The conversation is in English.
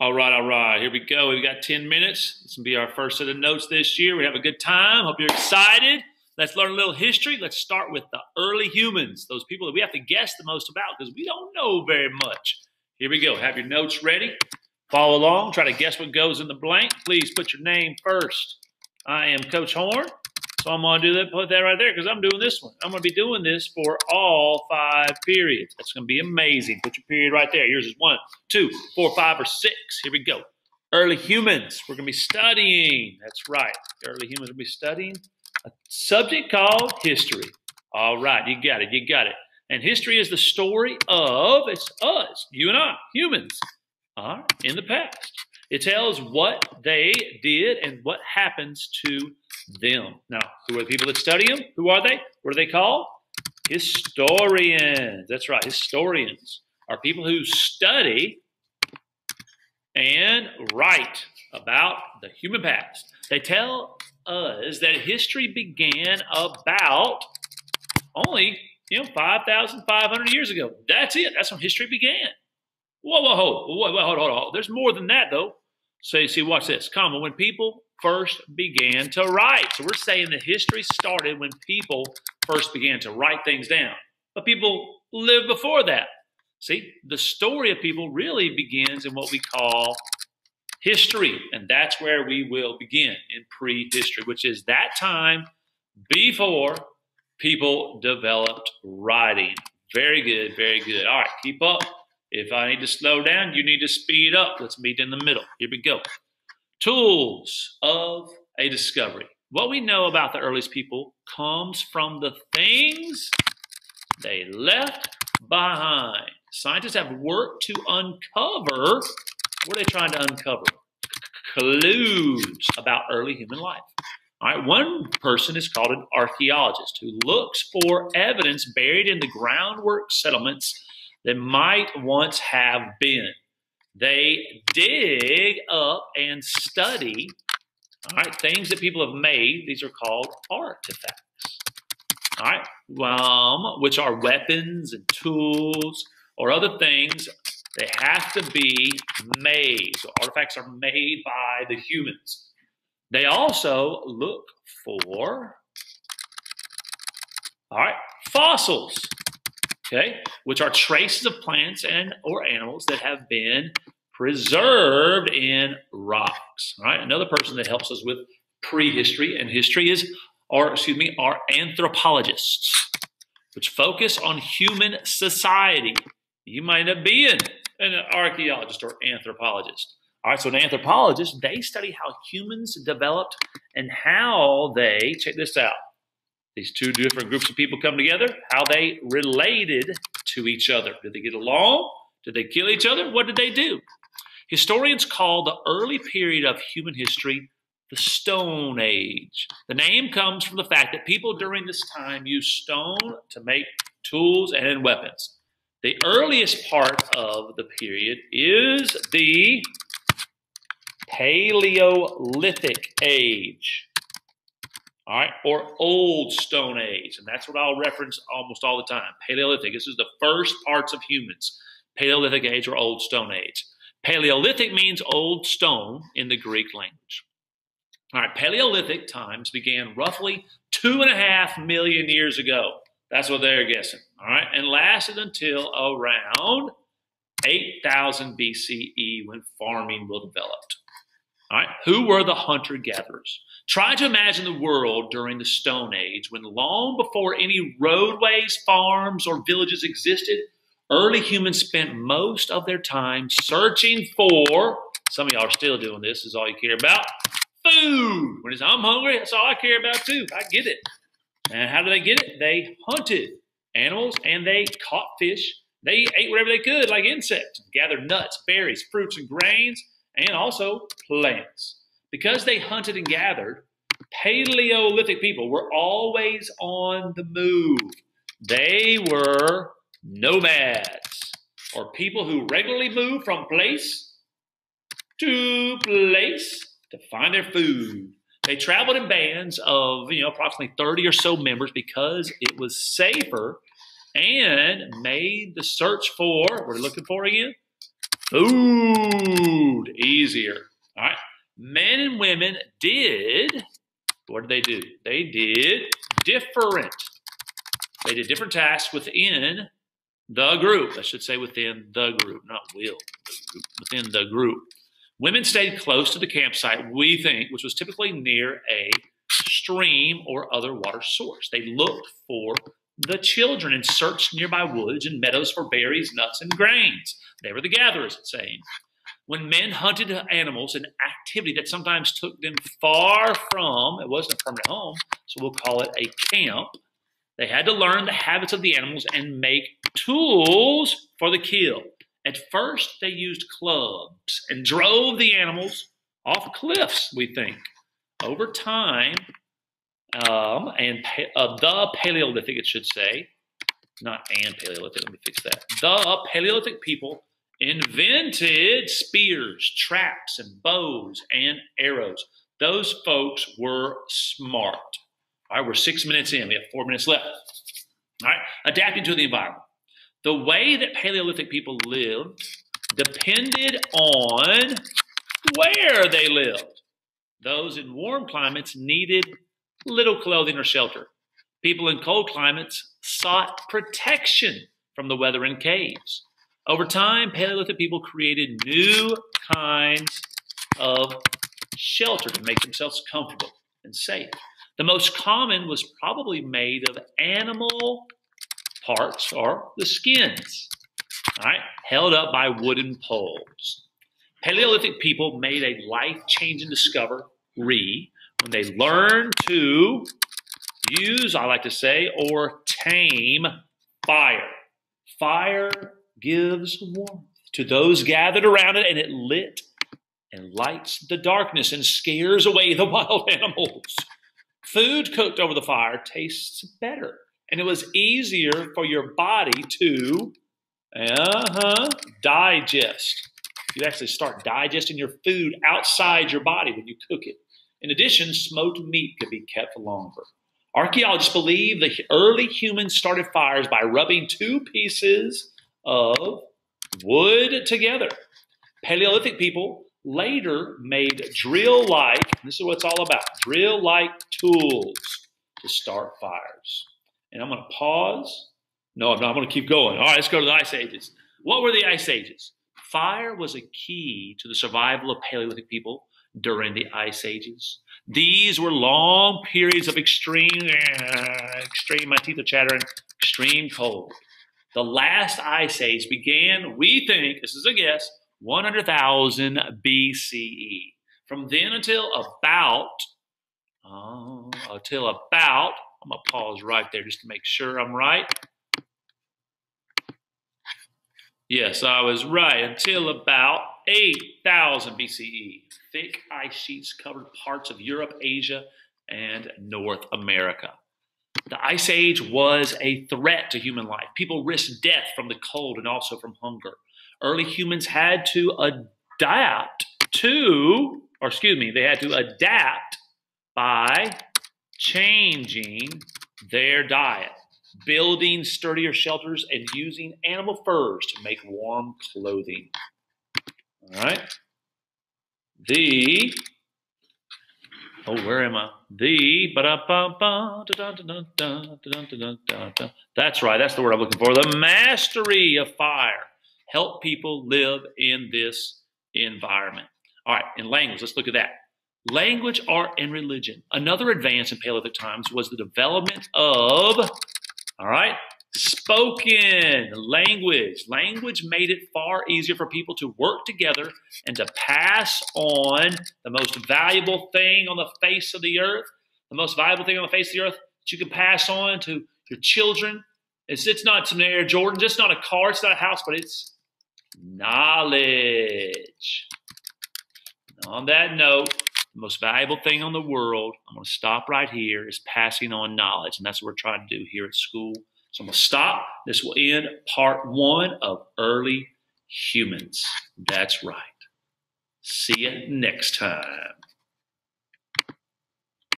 All right, all right. Here we go. We've got 10 minutes. This will be our first set of notes this year. We have a good time. Hope you're excited. Let's learn a little history. Let's start with the early humans, those people that we have to guess the most about because we don't know very much. Here we go. Have your notes ready. Follow along. Try to guess what goes in the blank. Please put your name first. I am Coach Horn. So I'm going to do that, put that right there because I'm doing this one. I'm going to be doing this for all 5 periods. That's going to be amazing. Put your period right there. Yours is 1, 2, 4, 5, or 6. Here we go. Early humans. We're going to be studying. That's right. Early humans will be studying a subject called history. All right. You got it. You got it. And history is the story of, it's us, you and I, humans, in the past. It tells what they did and what happens to them. Now, who are the people that study them? Who are they? What are they called? Historians. That's right. Historians are people who study and write about the human past. They tell us that history began about only 5,500 years ago. That's it. That's when history began. Whoa, hold on. There's more than that, though. So, see, watch this. Comma, when people first began to write. So we're saying that history started when people first began to write things down. But people lived before that. See, the story of people really begins in what we call history. And that's where we will begin, in prehistory, which is that time before people developed writing. Very good, very good. All right, keep up. If I need to slow down, you need to speed up. Let's meet in the middle. Here we go. Tools of a discovery. What we know about the earliest people comes from the things they left behind. Scientists have worked to uncover, what are they trying to uncover? Clues about early human life. All right, one person is called an archaeologist who looks for evidence buried in the groundwork settlements that might once have been. They dig up and study, things that people have made. These are called artifacts, which are weapons and tools or other things. They have to be made. So artifacts are made by the humans. They also look for, fossils. Which are traces of plants and or animals that have been preserved in rocks. All right, another person that helps us with prehistory and history are anthropologists, which focus on human society. You might end up being an archaeologist or anthropologist. All right, so an anthropologist, they study how humans developed and how they, check this out, these two different groups of people come together, how they related to each other. Did they get along? Did they kill each other? What did they do? Historians call the early period of human history the Stone Age. The name comes from the fact that people during this time used stone to make tools and weapons. The earliest part of the period is the Paleolithic Age. All right, or Old Stone Age, and that's what I'll reference almost all the time. Paleolithic, this is the first parts of humans. Paleolithic Age or Old Stone Age. Paleolithic means old stone in the Greek language. All right, Paleolithic times began roughly 2.5 million years ago. That's what they're guessing, all right, and lasted until around 8,000 BCE when farming was developed. All right, who were the hunter-gatherers? Try to imagine the world during the Stone Age when long before any roadways, farms, or villages existed, early humans spent most of their time searching for, some of y'all are still doing this, is all you care about, food. When it's, I'm hungry, that's all I care about too. I get it. And how do they get it? They hunted animals and they caught fish. They ate whatever they could, like insects, gathered nuts, berries, fruits, and grains, and also plants. Because they hunted and gathered, Paleolithic people were always on the move. They were nomads, or people who regularly moved from place to place to find their food. They traveled in bands of approximately 30 or so members because it was safer and made the search for, what are we looking for again? Food. Easier. All right. Men and women did, what did they do? They did different. They did different tasks within the group. I should say within the group, not will. Within the group. Women stayed close to the campsite, we think, which was typically near a stream or other water source. They looked for the children and searched nearby woods and meadows for berries, nuts, and grains. They were the gatherers, it's saying. When men hunted animals, an activity that sometimes took them far from, it wasn't a permanent home, so we'll call it a camp, they had to learn the habits of the animals and make tools for the kill. At first, they used clubs and drove the animals off cliffs, we think. Over time, the Paleolithic, it should say, not and Paleolithic, let me fix that. The Paleolithic people invented spears, traps, and bows and arrows. Those folks were smart. All right, we're 6 minutes in. We have 4 minutes left. All right, adapting to the environment. The way that Paleolithic people lived depended on where they lived. Those in warm climates needed little clothing or shelter. People in cold climates sought protection from the weather in caves. Over time, Paleolithic people created new kinds of shelter to make themselves comfortable and safe. The most common was probably made of animal parts or the skins, all right, held up by wooden poles. Paleolithic people made a life-changing discovery when they learned to use, I like to say, or tame fire. Fire gives warmth to those gathered around it, and it lit and lights the darkness and scares away the wild animals. Food cooked over the fire tastes better, and it was easier for your body to digest. You actually start digesting your food outside your body when you cook it. In addition, smoked meat could be kept longer. Archaeologists believe the early humans started fires by rubbing 2 pieces of wood together. Paleolithic people later made drill-like, this is what it's all about, drill-like tools to start fires. And I'm going to pause. No, I'm not. I'm going to keep going. All right, let's go to the Ice Ages. What were the Ice Ages? Fire was a key to the survival of Paleolithic people during the Ice Ages. These were long periods of extreme, my teeth are chattering, extreme cold. The last Ice Age began, we think, this is a guess, 100,000 BCE. From then until about, I'm going to pause right there just to make sure I'm right. Yes, I was right. Until about 8,000 BCE. Thick ice sheets covered parts of Europe, Asia, and North America. The Ice Age was a threat to human life. People risked death from the cold and also from hunger. Early humans had to adapt by changing their diet, building sturdier shelters, and using animal furs to make warm clothing. All right. Where am I? That's right. That's the word I'm looking for. The mastery of fire helped people live in this environment. All right. In language, let's look at that. Language, art, and religion. Another advance in Paleolithic times was the development of, spoken language. Language made it far easier for people to work together and to pass on the most valuable thing on the face of the earth. The most valuable thing on the face of the earth that you can pass on to your children. It's not some Air Jordans. It's not a car. It's not a house, but it's knowledge. On that note, the most valuable thing on the world, I'm going to stop right here, is passing on knowledge. And that's what we're trying to do here at school. So I'm going to stop. This will end part 1 of early humans. That's right. See you next time.